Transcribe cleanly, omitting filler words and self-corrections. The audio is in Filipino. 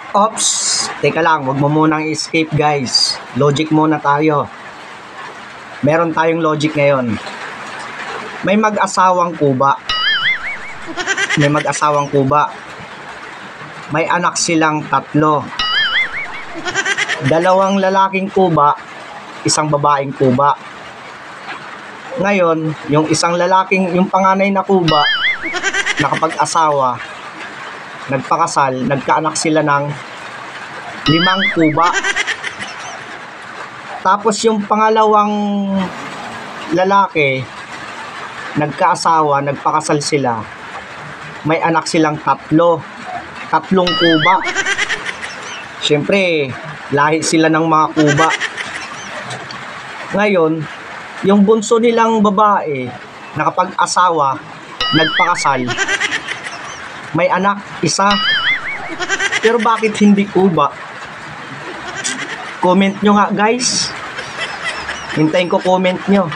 Ops, teka lang, wag mo munang escape guys. Logic muna tayo. Meron tayong logic ngayon. May mag-asawang kuba. May mag-asawang kuba. May anak silang 3. 2 lalaking kuba, isang babaeng kuba. Ngayon, yung yung panganay na kuba, nakapag-asawa, nagpakasal, nagkaanak sila ng 5 kuba. Tapos yung pangalawang lalaki, nagkaasawa, nagpakasal sila, may anak silang 3 kuba. Siyempre, lahi sila ng mga kuba. Ngayon, yung bunso nilang babae, nakapag-asawa, nagpakasal, may anak 1. Pero bakit hindi kuba? Comment nyo nga guys. Hintayin ko comment nyo.